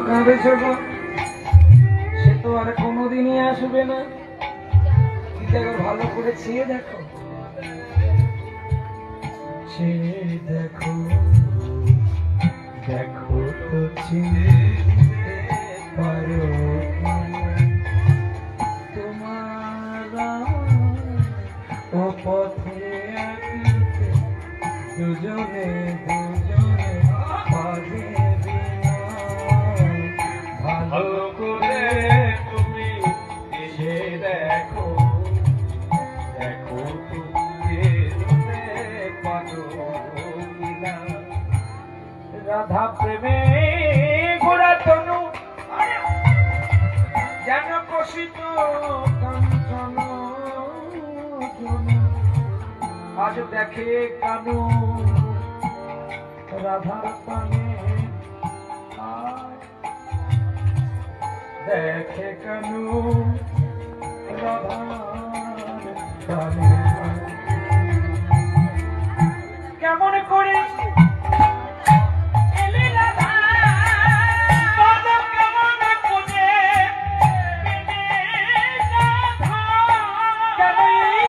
কাঁদেছ গো, সে তো আর কোনোদিনই আসবে না। কি দেখো, ভালো করে ছিঁড়ে দেখো, ছিঁড়ে দেখো, দেখো তো চিনতে পারো তোমার ও পথে আঁকিতে দুজনে দুজনে পাবে বিনা। ভালো করে তুমি এসে দেখো, দেখো তুমি পারো কিনা। রাধা প্রেমে গোড়া তনু যেন কষিত কাঞ্চন, আজ দেখে কানু রাধার পানে, দেখে কানু রাধার পানে। কেমন করে